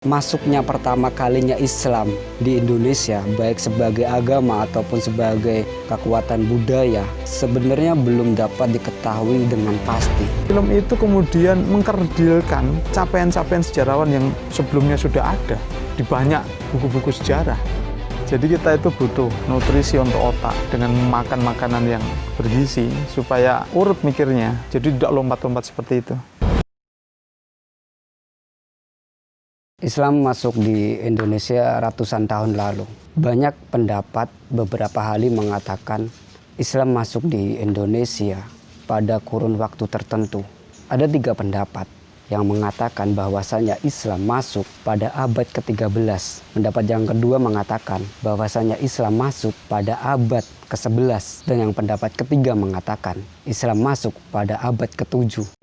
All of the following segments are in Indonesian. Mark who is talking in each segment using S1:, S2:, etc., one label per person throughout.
S1: Masuknya pertama kalinya Islam di Indonesia, baik sebagai agama ataupun sebagai kekuatan budaya, sebenarnya belum dapat diketahui dengan pasti.
S2: Film itu kemudian mengkerdilkan capaian-capaian sejarawan yang sebelumnya sudah ada di banyak buku-buku sejarah. Jadi kita itu butuh nutrisi untuk otak dengan makan makanan yang bergizi supaya urut mikirnya, jadi tidak lompat-lompat seperti itu.
S1: Islam masuk di Indonesia ratusan tahun lalu. Banyak pendapat, beberapa ahli mengatakan Islam masuk di Indonesia pada kurun waktu tertentu. Ada 3 pendapat yang mengatakan bahwasanya Islam masuk pada abad ke-13. Pendapat yang kedua mengatakan bahwasanya Islam masuk pada abad ke-11. Dan yang pendapat ketiga mengatakan Islam masuk pada abad ke-7.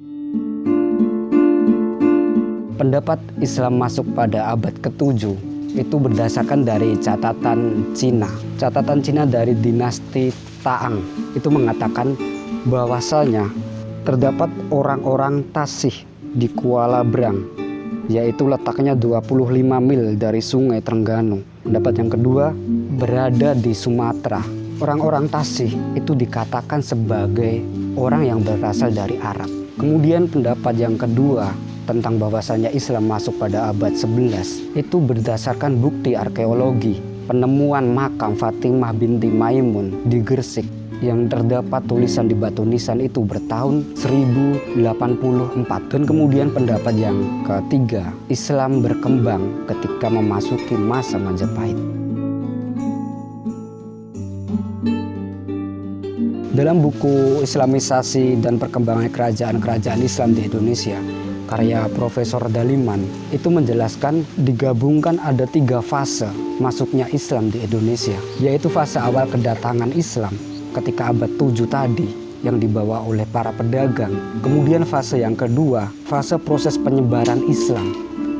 S1: Pendapat Islam masuk pada abad ke-7 itu berdasarkan dari catatan Cina. Catatan Cina dari dinasti Tang itu mengatakan bahwasanya terdapat orang-orang Tasih di Kuala Brang, yaitu letaknya 25 mil dari sungai Trengganu. Pendapat yang kedua berada di Sumatera. Orang-orang Tasih itu dikatakan sebagai orang yang berasal dari Arab. Kemudian pendapat yang kedua tentang bahwasanya Islam masuk pada abad 11 itu berdasarkan bukti arkeologi penemuan makam Fatimah binti Maimun di Gresik yang terdapat tulisan di batu nisan itu bertahun 1084. Dan kemudian pendapat yang ketiga, Islam berkembang ketika memasuki masa Majapahit. Dalam buku Islamisasi dan Perkembangan Kerajaan-Kerajaan Islam di Indonesia, karya Profesor Daliman itu menjelaskan digabungkan ada 3 fase masuknya Islam di Indonesia, yaitu fase awal kedatangan Islam ketika abad 7 tadi yang dibawa oleh para pedagang. Kemudian fase yang kedua, fase proses penyebaran Islam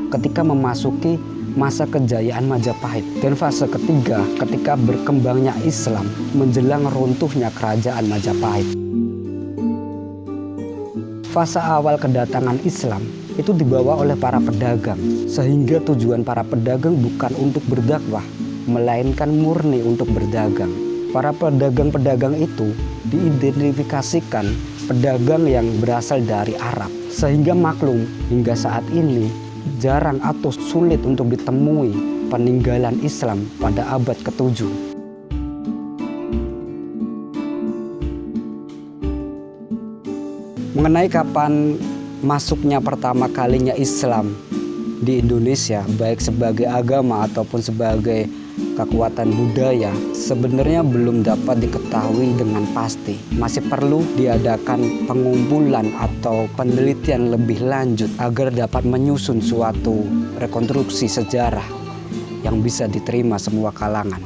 S1: ketika memasuki masa kejayaan Majapahit. Dan fase ketiga ketika berkembangnya Islam menjelang runtuhnya kerajaan Majapahit. Fase awal kedatangan Islam itu dibawa oleh para pedagang, sehingga tujuan para pedagang bukan untuk berdakwah, melainkan murni untuk berdagang. Para pedagang-pedagang itu diidentifikasikan pedagang yang berasal dari Arab, sehingga maklum hingga saat ini jarang atau sulit untuk ditemui peninggalan Islam pada abad ke-7. Mengenai kapan masuknya pertama kalinya Islam di Indonesia, baik sebagai agama ataupun sebagai kekuatan budaya, sebenarnya belum dapat diketahui dengan pasti. Masih perlu diadakan pengumpulan atau penelitian lebih lanjut agar dapat menyusun suatu rekonstruksi sejarah yang bisa diterima semua kalangan.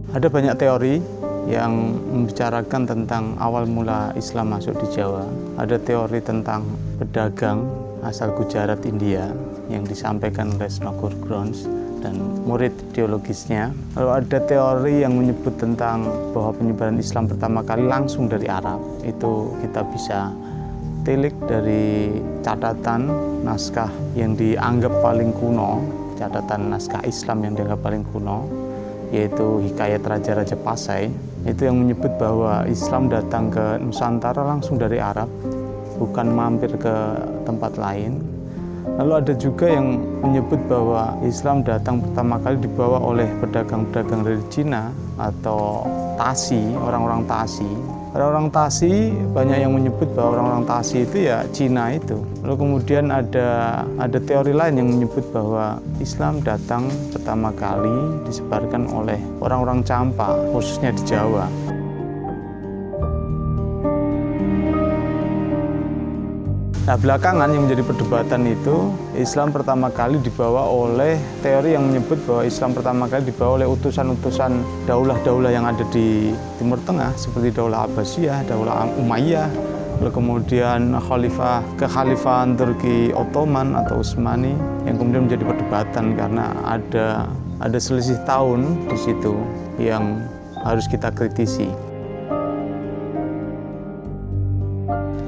S2: Ada banyak teori yang membicarakan tentang awal mula Islam masuk di Jawa. Ada teori tentang pedagang asal Gujarat, India yang disampaikan oleh Snokur Grons dan murid teologisnya. Lalu ada teori yang menyebut tentang bahwa penyebaran Islam pertama kali langsung dari Arab. Itu kita bisa tilik dari catatan naskah yang dianggap paling kuno, catatan naskah Islam yang dianggap paling kuno, yaitu Hikayat Raja-Raja Pasai. Itu yang menyebut bahwa Islam datang ke Nusantara langsung dari Arab, bukan mampir ke tempat lain. Lalu ada juga yang menyebut bahwa Islam datang pertama kali dibawa oleh pedagang-pedagang dari Cina atau Tasi, orang-orang Tasi. Orang-orang Tasi banyak yang menyebut bahwa orang-orang Tasi itu ya Cina itu. Lalu kemudian ada teori lain yang menyebut bahwa Islam datang pertama kali disebarkan oleh orang-orang Campa, khususnya di Jawa. Nah, belakangan yang menjadi perdebatan itu Islam pertama kali dibawa oleh teori yang menyebut bahwa Islam pertama kali dibawa oleh utusan-utusan daulah-daulah yang ada di Timur Tengah seperti Daulah Abbasiyah, Daulah Umayyah, lalu kemudian kekhalifahan Turki Ottoman atau Utsmani yang kemudian menjadi perdebatan karena ada selisih tahun di situ yang harus kita kritisi.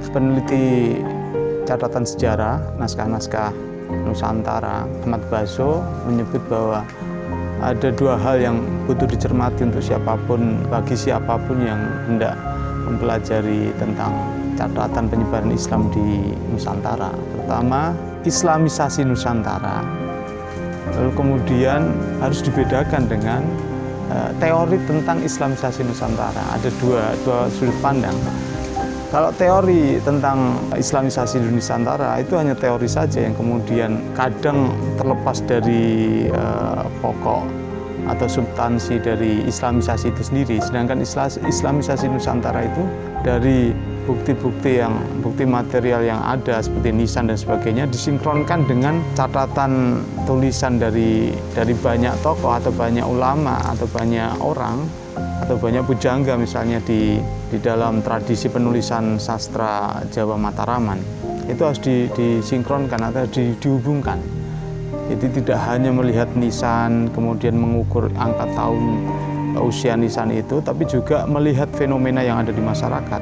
S2: Peneliti catatan sejarah, naskah-naskah Nusantara, Ahmad Baso menyebut bahwa ada dua hal yang butuh dicermati untuk bagi siapapun yang hendak mempelajari tentang catatan penyebaran Islam di Nusantara. Pertama, Islamisasi Nusantara. Lalu kemudian harus dibedakan dengan teori tentang Islamisasi Nusantara. Ada dua sudut pandang. Kalau teori tentang Islamisasi di Nusantara itu hanya teori saja yang kemudian kadang terlepas dari pokok atau substansi dari Islamisasi itu sendiri. Sedangkan Islamisasi Nusantara itu dari bukti material yang ada seperti nisan dan sebagainya disinkronkan dengan catatan tulisan dari banyak tokoh atau banyak ulama atau banyak orang atau banyak pujangga misalnya di dalam tradisi penulisan sastra Jawa Mataraman. Itu harus disinkronkan atau dihubungkan. Jadi tidak hanya melihat nisan kemudian mengukur angka tahun usia nisan itu, tapi juga melihat fenomena yang ada di masyarakat.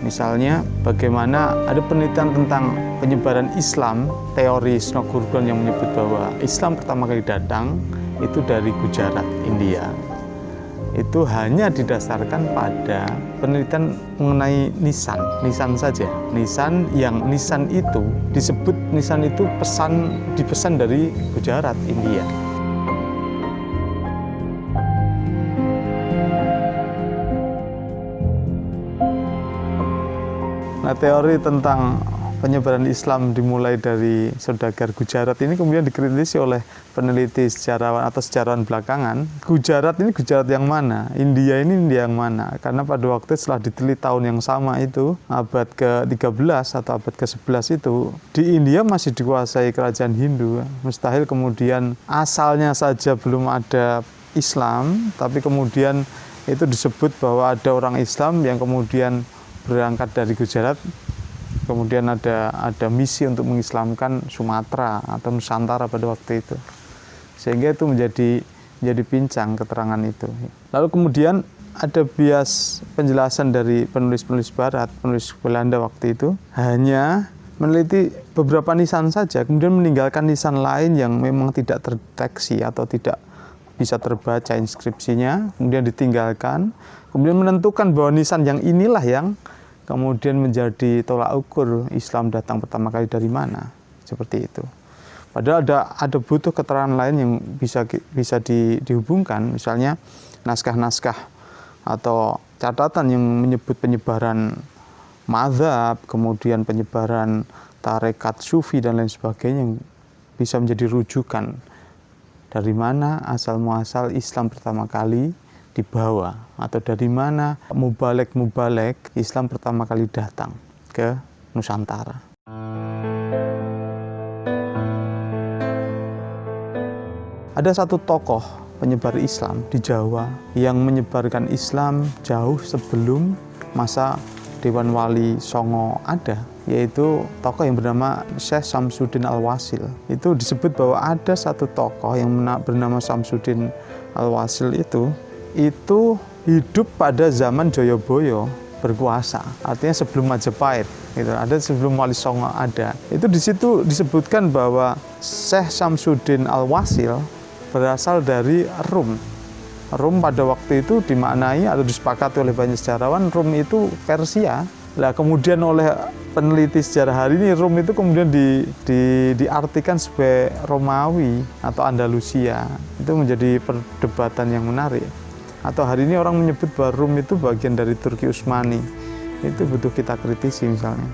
S2: Misalnya bagaimana ada penelitian tentang penyebaran Islam, teori Snogurgon yang menyebut bahwa Islam pertama kali datang itu dari Gujarat, India. Itu hanya didasarkan pada penelitian mengenai nisan saja. Nisan itu disebut nisan itu dipesan dari Gujarat, India. Nah, teori tentang penyebaran Islam dimulai dari saudagar Gujarat ini kemudian dikritisi oleh peneliti sejarawan atau sejarawan belakangan. Gujarat ini Gujarat yang mana? India ini India yang mana? Karena pada waktu setelah diteliti tahun yang sama itu, abad ke-13 atau abad ke-11 itu, di India masih dikuasai kerajaan Hindu. Mustahil kemudian asalnya saja belum ada Islam, tapi kemudian itu disebut bahwa ada orang Islam yang kemudian berangkat dari Gujarat, kemudian ada misi untuk mengislamkan Sumatera atau Nusantara pada waktu itu, sehingga itu menjadi pincang keterangan itu. Lalu kemudian ada bias penjelasan dari penulis Barat, penulis Belanda waktu itu hanya meneliti beberapa nisan saja, kemudian meninggalkan nisan lain yang memang tidak terdeteksi atau tidak bisa terbaca inskripsinya, kemudian ditinggalkan, kemudian menentukan bahwa nisan yang inilah yang kemudian menjadi tolak ukur Islam datang pertama kali dari mana, seperti itu. Padahal ada butuh keterangan lain yang bisa dihubungkan, misalnya naskah-naskah atau catatan yang menyebut penyebaran mazhab, kemudian penyebaran tarekat sufi dan lain sebagainya yang bisa menjadi rujukan dari mana asal muasal Islam pertama kali dibawa, atau dari mana mubalek Islam pertama kali datang ke Nusantara. Ada satu tokoh penyebar Islam di Jawa yang menyebarkan Islam jauh sebelum masa Dewan Wali Songo ada, yaitu tokoh yang bernama Syekh Samsuddin Al-Wasil. Itu disebut bahwa ada satu tokoh yang bernama Samsuddin Al-Wasil itu hidup pada zaman Joyoboyo berkuasa, artinya sebelum Majapahit, gitu. Ada sebelum Wali Songo ada. Itu di situ disebutkan bahwa Syekh Samsuddin Al-Wasil berasal dari Rum. Rum pada waktu itu dimaknai atau disepakati oleh banyak sejarawan, Rum itu Persia. Lah kemudian oleh peneliti sejarah hari ini Rum itu kemudian diartikan sebagai Romawi atau Andalusia. Itu menjadi perdebatan yang menarik. Atau hari ini orang menyebut bahwa Rum itu bagian dari Turki Utsmani. Itu butuh kita kritisi misalnya.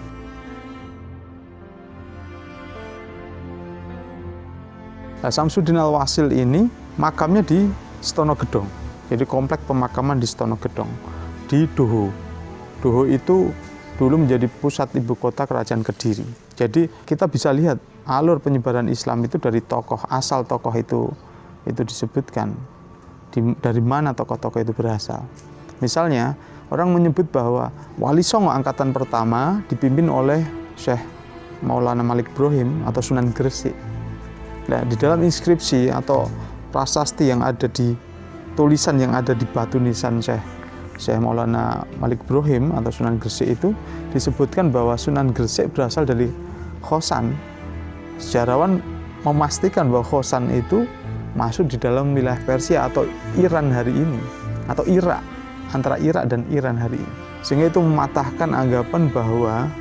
S2: Nah, Samsuddin Al-Wasil ini makamnya di Stonogedong. Jadi komplek pemakaman di Stonogedong, di Doho. Doho itu dulu menjadi pusat ibu kota kerajaan Kediri. Jadi kita bisa lihat alur penyebaran Islam itu dari asal tokoh itu disebutkan. Dari mana tokoh-tokoh itu berasal. Misalnya orang menyebut bahwa Wali Songo angkatan pertama dipimpin oleh Syekh Maulana Malik Ibrahim atau Sunan Gresik. Nah, di dalam inskripsi atau prasasti yang ada di tulisan yang ada di batu nisan Syekh Maulana Malik Ibrahim atau Sunan Gresik itu disebutkan bahwa Sunan Gresik berasal dari Khosan. Sejarawan memastikan bahwa Khosan itu masuk di dalam wilayah Persia atau Iran hari ini, atau Irak, antara Irak dan Iran hari ini. Sehingga itu mematahkan anggapan bahwa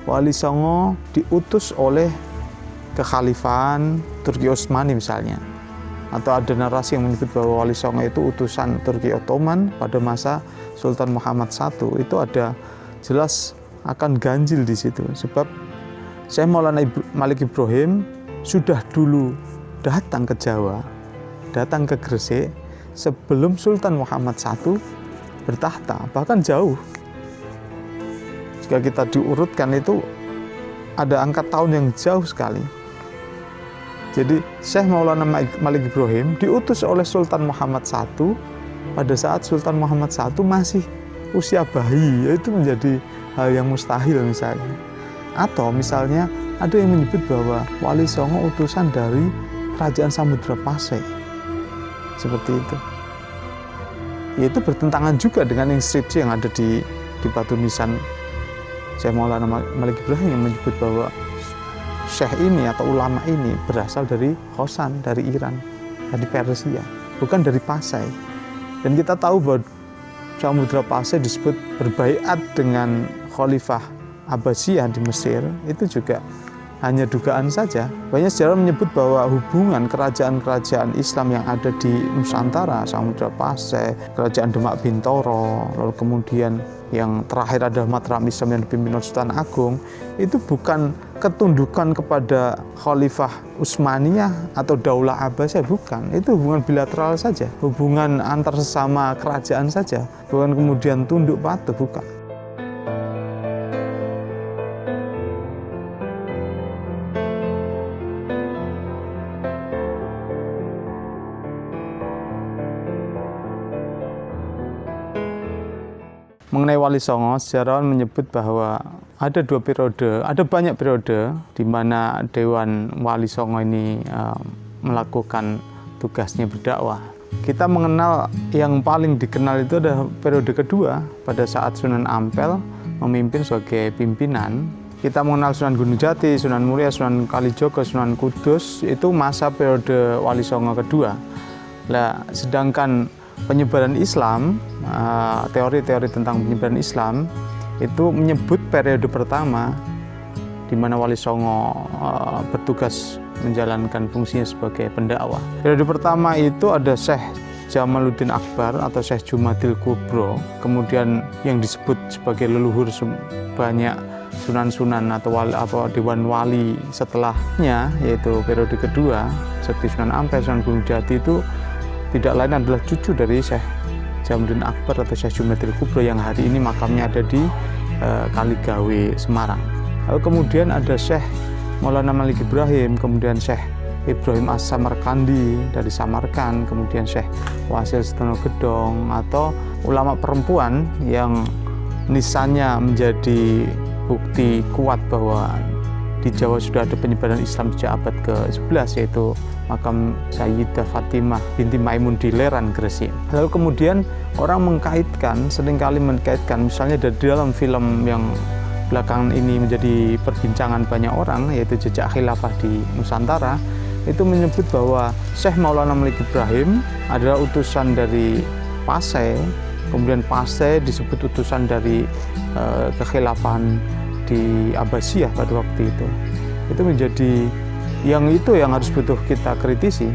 S2: Wali Songo diutus oleh kekhalifahan Turki Utsmani misalnya. Atau ada narasi yang menyebut bahwa Wali Songo itu utusan Turki Ottoman pada masa Sultan Muhammad I. Itu ada jelas akan ganjil di situ. Sebab Syekh Maulana Malik Ibrahim sudah dulu datang ke Jawa, datang ke Gresik sebelum Sultan Muhammad I bertahta, bahkan jauh. Jika kita diurutkan itu ada angka tahun yang jauh sekali. Jadi Syekh Maulana Malik Ibrahim diutus oleh Sultan Muhammad I pada saat Sultan Muhammad I masih usia bayi, itu menjadi hal yang mustahil misalnya. Atau misalnya ada yang menyebut bahwa Wali Songo utusan dari Kerajaan Samudra Pasai. Seperti itu. Yaitu bertentangan juga dengan inskripsi yang ada di batu nisan Syekh Maulana Malik Ibrahim yang menyebut bahwa Syekh ini atau ulama ini berasal dari Khosan, dari Iran, dari Persia, bukan dari Pasai. Dan kita tahu bahwa Samudra Pasai disebut berbaiat dengan Khalifah Abbasiyah di Mesir, itu juga hanya dugaan saja. Banyak sejarah menyebut bahwa hubungan kerajaan-kerajaan Islam yang ada di Nusantara, Samudra Pasai, Kerajaan Demak Bintoro, lalu kemudian yang terakhir adalah Mataram Islam yang dipimpin oleh Sultan Agung, itu bukan ketundukan kepada Khalifah Utsmaniyah atau Daulah Abbasiyah, bukan. Itu hubungan bilateral saja, hubungan antar sesama kerajaan saja, bukan kemudian tunduk patuh, bukan. Mengenai Wali Songo, sejarawan menyebut bahwa ada dua periode, ada banyak periode di mana Dewan Wali Songo ini melakukan tugasnya berdakwah. Kita mengenal yang paling dikenal itu adalah periode kedua pada saat Sunan Ampel memimpin sebagai pimpinan. Kita mengenal Sunan Gunung Jati, Sunan Muria, Sunan Kalijogo, Sunan Kudus, itu masa periode Wali Songo kedua. Nah, sedangkan penyebaran Islam, teori-teori tentang penyebaran Islam itu menyebut periode pertama di mana Wali Songo bertugas menjalankan fungsinya sebagai pendakwah. Periode pertama itu ada Syekh Jamaluddin Akbar atau Syekh Jumadil Kubro, kemudian yang disebut sebagai leluhur banyak sunan-sunan atau dewan wali setelahnya, yaitu periode kedua seperti Sunan Ampel, Sunan Gunung Jati, itu tidak lain adalah cucu dari Syekh Jamaluddin Akbar atau Syekh Jumadil Kubro yang hari ini makamnya ada di Kaligawe, Semarang. Lalu kemudian ada Syekh Maulana Malik Ibrahim, kemudian Syekh Ibrahim As-Samarkandi dari Samarkand, kemudian Syekh Wasil Setonogedong, atau ulama perempuan yang nisannya menjadi bukti kuat bahwa di Jawa sudah ada penyebaran Islam sejak abad ke-11, yaitu makam Sayyidah Fatimah binti Maimun di Leran, Gresik. Lalu kemudian orang seringkali mengkaitkan, misalnya dari dalam film yang belakangan ini menjadi perbincangan banyak orang, yaitu Jejak Khilafah di Nusantara, itu menyebut bahwa Syekh Maulana Malik Ibrahim adalah utusan dari Pasai, kemudian Pasai disebut utusan dari kekhilafahan di Abbasiyah pada waktu itu. Itu menjadi yang harus butuh kita kritisi.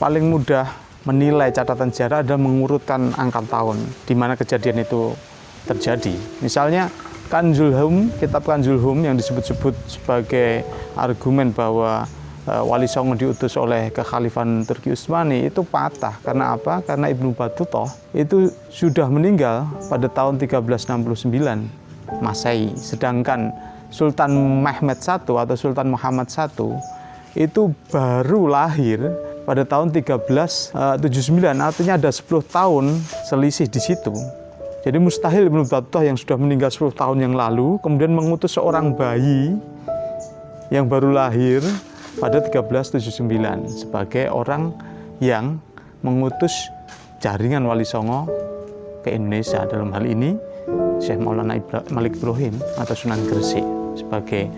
S2: Paling mudah menilai catatan sejarah adalah mengurutkan angka tahun di mana kejadian itu terjadi. Misalnya Kanzul Hum, kitab Kanzul Hum yang disebut-sebut sebagai argumen bahwa Wali Songo diutus oleh kekhalifahan Turki Utsmani itu patah. Karena apa? Karena Ibnu Battuta itu sudah meninggal pada tahun 1369. Masehi. Sedangkan Sultan Mehmed I atau Sultan Muhammad I itu baru lahir pada tahun 1379, artinya ada 10 tahun selisih di situ. Jadi mustahil Ibnu Battah yang sudah meninggal 10 tahun yang lalu kemudian mengutus seorang bayi yang baru lahir pada 1379 sebagai orang yang mengutus jaringan Wali Songo ke Indonesia. Dalam hal ini Syekh Maulana Malik Ibrahim atau Sunan Gresik sebagai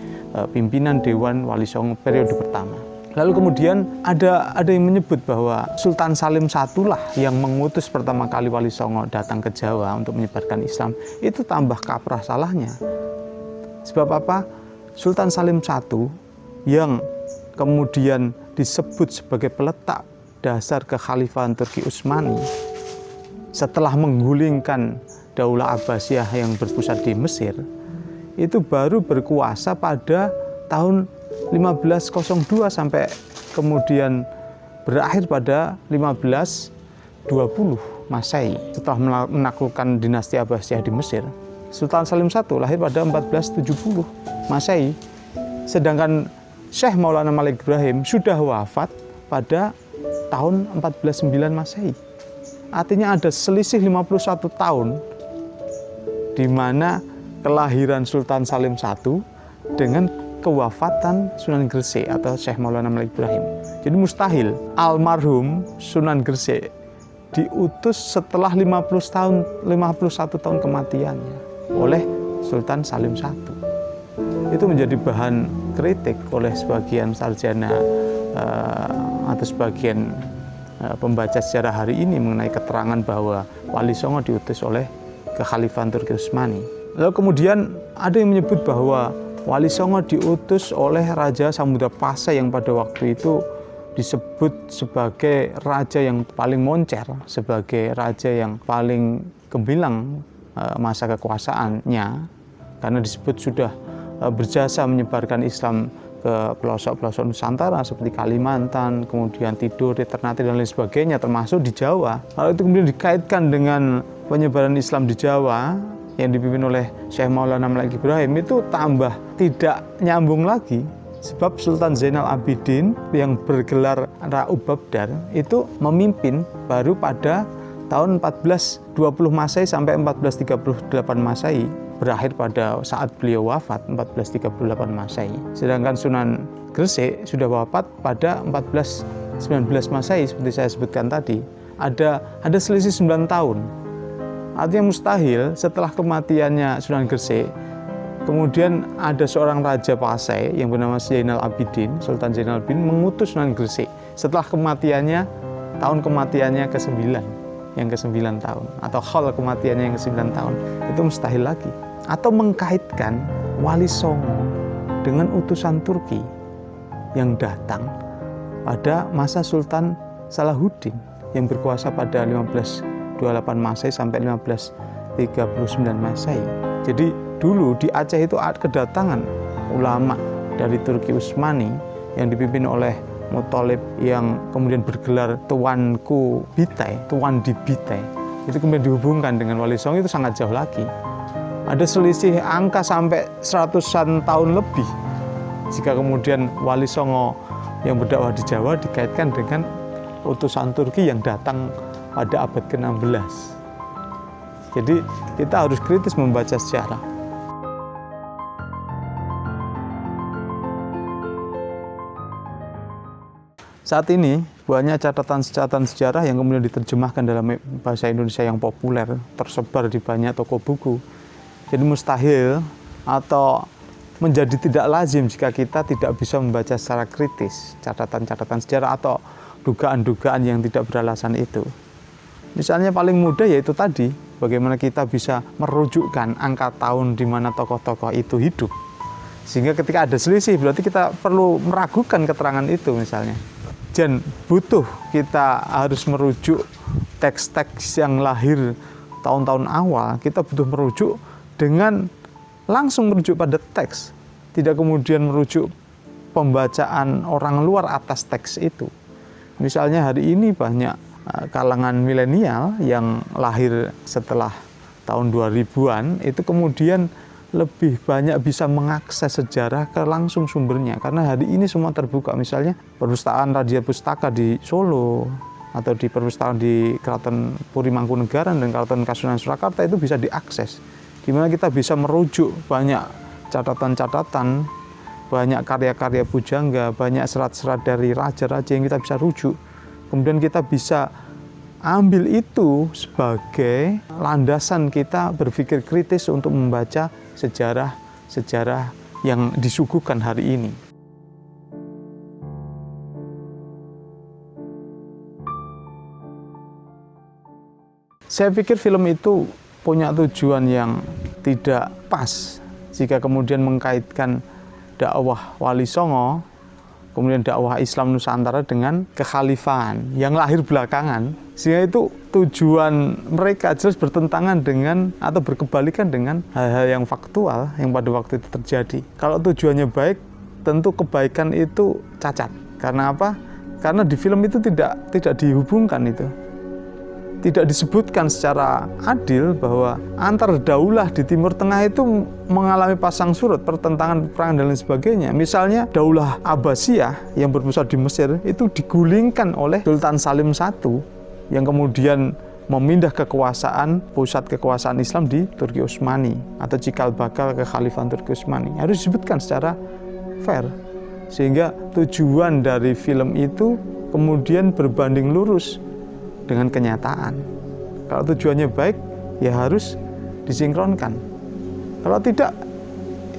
S2: pimpinan Dewan Wali Songo periode pertama. Lalu kemudian ada yang menyebut bahwa Sultan Salim I lah yang mengutus pertama kali Wali Songo datang ke Jawa untuk menyebarkan Islam. Itu tambah kaprah salahnya. Sebab apa? Sultan Salim I yang kemudian disebut sebagai peletak dasar kekhalifahan Turki Utsmani setelah menggulingkan Daulah Abbasiyah yang berpusat di Mesir, itu baru berkuasa pada tahun 1502 sampai kemudian berakhir pada 1520 Masehi. Setelah menaklukkan dinasti Abbasiyah di Mesir, Sultan Salim I lahir pada 1470 Masehi. Sedangkan Syekh Maulana Malik Ibrahim sudah wafat pada tahun 1409 Masehi. Artinya ada selisih 51 tahun di mana kelahiran Sultan Salim I dengan kewafatan Sunan Gresik atau Syekh Maulana Malik Ibrahim. Jadi mustahil almarhum Sunan Gresik diutus setelah 51 tahun kematiannya oleh Sultan Salim I. Itu menjadi bahan kritik oleh sebagian sarjana atau sebagian pembaca sejarah hari ini mengenai keterangan bahwa Wali Songo diutus oleh kekhalifahan Turki Utsmani. Lalu kemudian ada yang menyebut bahwa Wali Songo diutus oleh Raja Samudra Pasai yang pada waktu itu disebut sebagai raja yang paling moncer, sebagai raja yang paling gemilang masa kekuasaannya, karena disebut sudah berjasa menyebarkan Islam ke pelosok-pelosok Nusantara seperti Kalimantan, kemudian Tidore, Ternate dan lain sebagainya, termasuk di Jawa. Lalu itu kemudian dikaitkan dengan penyebaran Islam di Jawa yang dipimpin oleh Syekh Maulana Malik Ibrahim, itu tambah tidak nyambung lagi. Sebab Sultan Zainal Abidin yang bergelar Ra'ub Babdar itu memimpin baru pada tahun 1420 Masehi sampai 1438 Masehi, berakhir pada saat beliau wafat 1438 Masehi. Sedangkan Sunan Gresik sudah wafat pada 1419 Masehi seperti saya sebutkan tadi. Ada selisih 9 tahun. Artinya mustahil setelah kematiannya Sunan Gresik, kemudian ada seorang raja Pasai yang bernama Zainal Abidin, Sultan Zainal Abidin mengutus Sunan Gresik setelah kematiannya, tahun kematiannya ke-9, yang ke-9 tahun, atau haul kematiannya yang ke-9 tahun. Itu mustahil lagi. Atau mengkaitkan Wali Songo dengan utusan Turki yang datang pada masa Sultan Salahuddin yang berkuasa pada 1528 Masehi sampai 1539 Masehi. Jadi dulu di Aceh itu kedatangan ulama dari Turki Utsmani yang dipimpin oleh Muthalib yang kemudian bergelar Tuanku Bitai, Tuan di Bitai. Itu kemudian dihubungkan dengan Wali Songo, itu sangat jauh lagi. Ada selisih angka sampai 100-an tahun lebih jika kemudian Wali Songo yang berdakwah di Jawa dikaitkan dengan utusan Turki yang datang pada abad ke-16. Jadi kita harus kritis membaca sejarah. Saat ini banyak catatan sejarah yang kemudian diterjemahkan dalam bahasa Indonesia yang populer, tersebar di banyak toko buku. Jadi mustahil atau menjadi tidak lazim jika kita tidak bisa membaca secara kritis catatan-catatan sejarah atau dugaan-dugaan yang tidak beralasan itu. Misalnya paling mudah yaitu tadi, bagaimana kita bisa merujukkan angka tahun di mana tokoh-tokoh itu hidup. Sehingga ketika ada selisih berarti kita perlu meragukan keterangan itu misalnya. Dan butuh kita harus merujuk teks-teks yang lahir tahun-tahun awal, kita butuh merujuk dengan langsung merujuk pada teks, tidak kemudian merujuk pembacaan orang luar atas teks itu. Misalnya hari ini banyak kalangan milenial yang lahir setelah tahun 2000-an itu kemudian lebih banyak bisa mengakses sejarah ke langsung sumbernya. Karena hari ini semua terbuka, misalnya perpustakaan Raja Pustaka di Solo, atau di perpustakaan di Keraton Puri Mangkunegaran dan Keraton Kasunanan Surakarta itu bisa diakses. Di mana kita bisa merujuk banyak catatan-catatan, banyak karya-karya pujangga, banyak serat-serat dari raja-raja yang kita bisa rujuk. Kemudian kita bisa ambil itu sebagai landasan kita berpikir kritis untuk membaca sejarah-sejarah yang disuguhkan hari ini. Saya pikir film itu punya tujuan yang tidak pas jika kemudian mengkaitkan dakwah Wali Songo, kemudian dakwah Islam Nusantara dengan kekhalifahan yang lahir belakangan, sehingga itu tujuan mereka jelas bertentangan dengan atau berkebalikan dengan hal-hal yang faktual yang pada waktu itu terjadi. Kalau tujuannya baik, tentu kebaikan itu cacat. Karena apa? Karena di film itu tidak dihubungkan itu. Tidak disebutkan secara adil bahwa antar daulah di Timur Tengah itu mengalami pasang surut, pertentangan, perang dan lain sebagainya. Misalnya daulah Abbasiyah yang berpusat di Mesir itu digulingkan oleh Sultan Salim I yang kemudian memindah pusat kekuasaan Islam di Turki Utsmani atau cikal bakal kekhalifahan Turki Utsmani. Harus disebutkan secara fair. Sehingga tujuan dari film itu kemudian berbanding lurus dengan kenyataan. Kalau tujuannya baik, ya harus disinkronkan. Kalau tidak,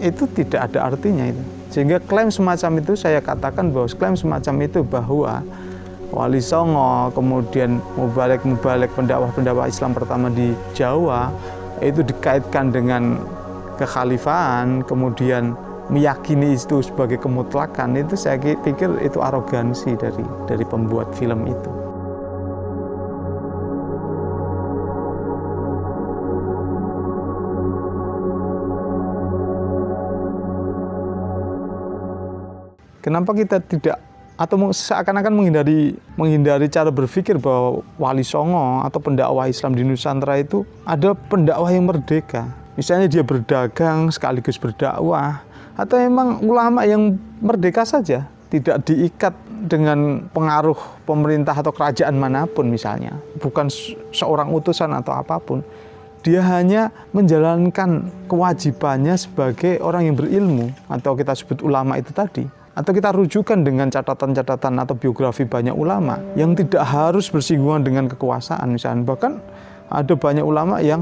S2: itu tidak ada artinya itu. Sehingga klaim semacam itu, saya katakan bahwa klaim semacam itu bahwa Wali Songo, kemudian mubalek pendakwah Islam pertama di Jawa, itu dikaitkan dengan kekhalifahan, kemudian meyakini itu sebagai kemutlakan, itu saya pikir itu arogansi dari pembuat film itu. Kenapa kita tidak atau seakan-akan menghindari cara berpikir bahwa Wali Songo atau pendakwah Islam di Nusantara itu ada pendakwah yang merdeka. Misalnya dia berdagang sekaligus berdakwah, atau memang ulama yang merdeka saja, tidak diikat dengan pengaruh pemerintah atau kerajaan manapun misalnya, bukan seorang utusan atau apapun. Dia hanya menjalankan kewajibannya sebagai orang yang berilmu, atau kita sebut ulama itu tadi. Atau kita rujukan dengan catatan-catatan atau biografi banyak ulama yang tidak harus bersinggungan dengan kekuasaan misalnya. Bahkan ada banyak ulama yang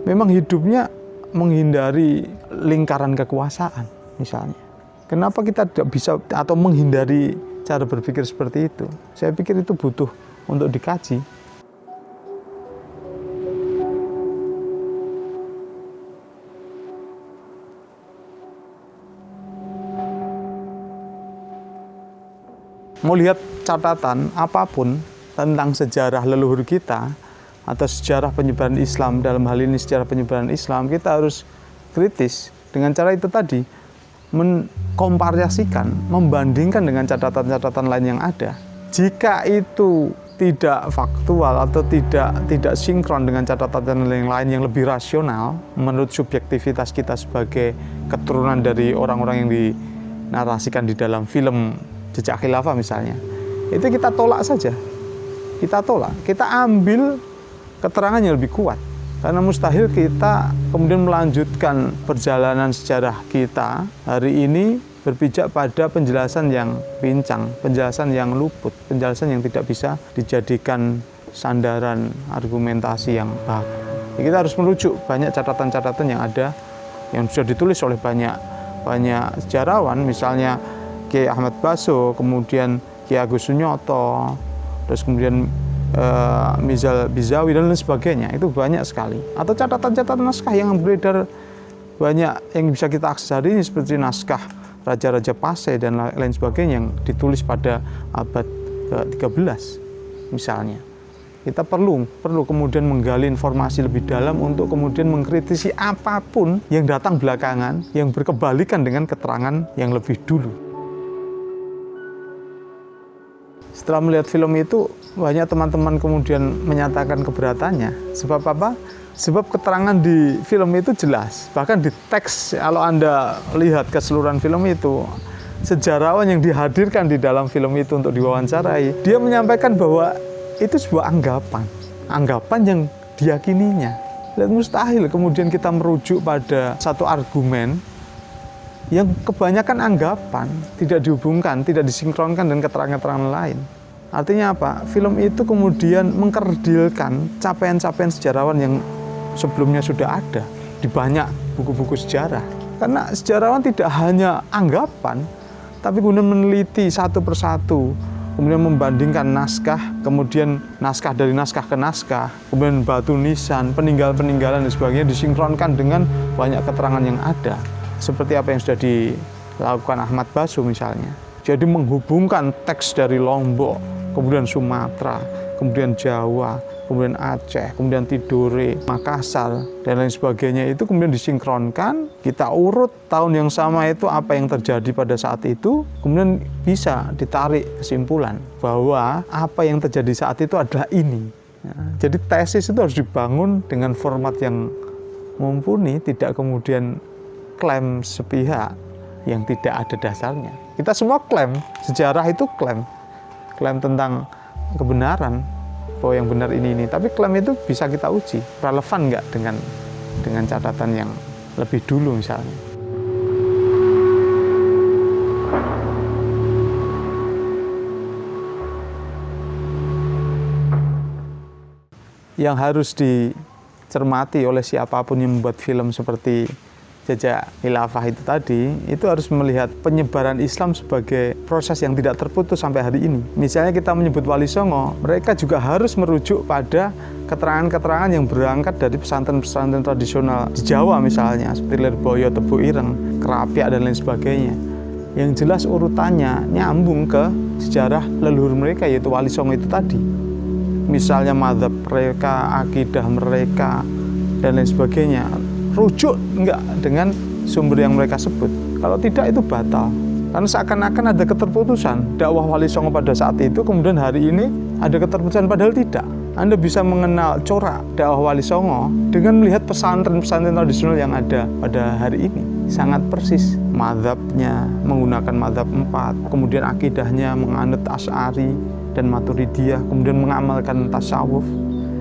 S2: memang hidupnya menghindari lingkaran kekuasaan misalnya. Kenapa kita tidak bisa atau menghindari cara berpikir seperti itu? Saya pikir itu butuh untuk dikaji. Mau lihat catatan apapun tentang sejarah leluhur kita atau sejarah penyebaran Islam, dalam hal ini sejarah penyebaran Islam, kita harus kritis dengan cara itu tadi, mengkomparasikan, membandingkan dengan catatan-catatan lain yang ada. Jika itu tidak faktual atau tidak sinkron dengan catatan yang lain yang lebih rasional menurut subjektivitas kita sebagai keturunan dari orang-orang yang dinarasikan di dalam film Jejak Khilafah misalnya, itu kita tolak saja. Kita tolak, kita ambil keterangan yang lebih kuat. Karena mustahil kita kemudian melanjutkan perjalanan sejarah kita hari ini berpijak pada penjelasan yang pincang, penjelasan yang luput, penjelasan yang tidak bisa dijadikan sandaran argumentasi yang baku. Jadi kita harus merujuk banyak catatan-catatan yang ada, yang sudah ditulis oleh banyak sejarawan, misalnya Kiai Ahmad Baso, kemudian Kiai Agus Sunyoto, terus kemudian Mizal Bizawi dan lain sebagainya. Itu banyak sekali. Atau catatan-catatan naskah yang beredar banyak yang bisa kita akses hari ini, seperti naskah Raja-Raja Pase dan lain sebagainya yang ditulis pada abad ke-13 misalnya. Kita perlu kemudian menggali informasi lebih dalam untuk kemudian mengkritisi apapun yang datang belakangan yang berkebalikan dengan keterangan yang lebih dulu. Setelah melihat film itu, banyak teman-teman kemudian menyatakan keberatannya. Sebab apa? Sebab keterangan di film itu jelas. Bahkan di teks, kalau Anda lihat keseluruhan film itu, sejarawan yang dihadirkan di dalam film itu untuk diwawancarai, dia menyampaikan bahwa itu sebuah anggapan yang diyakininya. Dan mustahil kemudian kita merujuk pada satu argumen yang kebanyakan anggapan, tidak dihubungkan, tidak disinkronkan dengan keterangan-keterangan lain. Artinya apa? Film itu kemudian mengkerdilkan capaian-capaian sejarawan yang sebelumnya sudah ada di banyak buku-buku sejarah. Karena sejarawan tidak hanya anggapan, tapi kemudian meneliti satu persatu, kemudian membandingkan naskah, kemudian naskah dari naskah ke naskah, kemudian batu nisan, peninggalan-peninggalan dan sebagainya disinkronkan dengan banyak keterangan yang ada. Seperti apa yang sudah dilakukan Ahmad Basu misalnya. Jadi menghubungkan teks dari Lombok, kemudian Sumatera, kemudian Jawa, kemudian Aceh, kemudian Tidore, Makassar, dan lain sebagainya itu kemudian disinkronkan, kita urut tahun yang sama itu apa yang terjadi pada saat itu, kemudian bisa ditarik kesimpulan bahwa apa yang terjadi saat itu adalah ini. Jadi tesis itu harus dibangun dengan format yang mumpuni, tidak kemudian klaim sepihak yang tidak ada dasarnya. Kita semua klaim, sejarah itu klaim tentang kebenaran, bahwa yang benar ini. Tapi klaim itu bisa kita uji, relevan nggak dengan catatan yang lebih dulu misalnya. Yang harus dicermati oleh siapapun yang membuat film seperti Jejak Khilafah itu tadi, itu harus melihat penyebaran Islam sebagai proses yang tidak terputus sampai hari ini. Misalnya kita menyebut Wali Songo, mereka juga harus merujuk pada keterangan-keterangan yang berangkat dari pesantren-pesantren tradisional di Jawa misalnya, seperti Lirboyo, Tebu Ireng, Kerapiak, dan lain sebagainya. Yang jelas urutannya nyambung ke sejarah leluhur mereka, yaitu Wali Songo itu tadi. Misalnya mazhab mereka, akidah mereka, dan lain sebagainya. Rujuk enggak dengan sumber yang mereka sebut. Kalau tidak itu batal. Karena seakan-akan ada keterputusan dakwah Wali Songo pada saat itu, kemudian hari ini ada keterputusan, padahal tidak. Anda bisa mengenal corak dakwah Wali Songo dengan melihat pesantren-pesantren tradisional yang ada pada hari ini. Sangat persis. Mazhabnya menggunakan mazhab 4, kemudian akidahnya menganut Asy'ari dan Maturidiyah, kemudian mengamalkan tasawuf.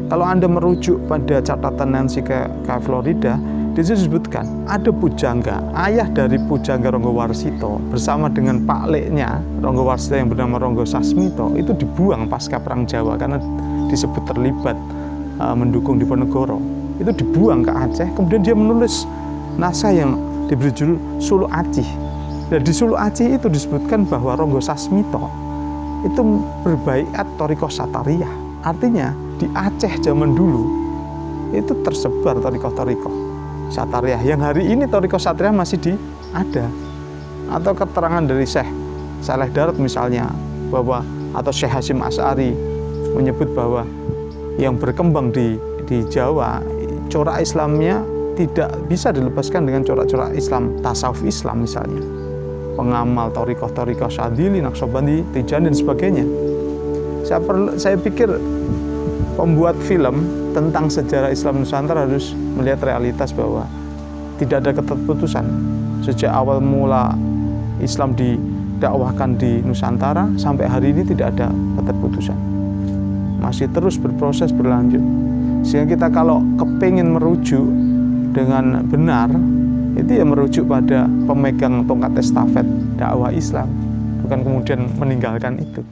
S2: Kalau Anda merujuk pada catatan Nancy ke Florida, di situ disebutkan ada pujangga, ayah dari pujangga Ronggo Warsito bersama dengan pak leknya Ronggo Warsito yang bernama Ronggo Sasmito itu dibuang pasca Perang Jawa karena disebut terlibat mendukung Diponegoro. Itu dibuang ke Aceh, kemudian dia menulis naskah yang diberi judul Suluk Acih. Dan di Suluk Acih itu disebutkan bahwa Ronggo Sasmito itu berbaiat Thariqah Satariyah. Artinya di Aceh zaman dulu itu tersebar Thariqah Satariyah, yang hari ini Thariqah Satariyah masih ada. Atau keterangan dari Syekh Saleh Darat misalnya, bahwa atau Syekh Hasyim Asy'ari menyebut bahwa yang berkembang di Jawa, corak Islamnya tidak bisa dilepaskan dengan corak-corak Islam, tasawuf Islam misalnya, pengamal Thariqah Syadzili, Naqsyabandi, Tijani dan sebagainya. Saya pikir pembuat film tentang sejarah Islam Nusantara harus melihat realitas bahwa tidak ada keterputusan. Sejak awal mula Islam didakwahkan di Nusantara sampai hari ini tidak ada keterputusan. Masih terus berproses, berlanjut. Sehingga kita kalau kepingin merujuk dengan benar, itu ya merujuk pada pemegang tongkat estafet dakwah Islam, bukan kemudian meninggalkan itu.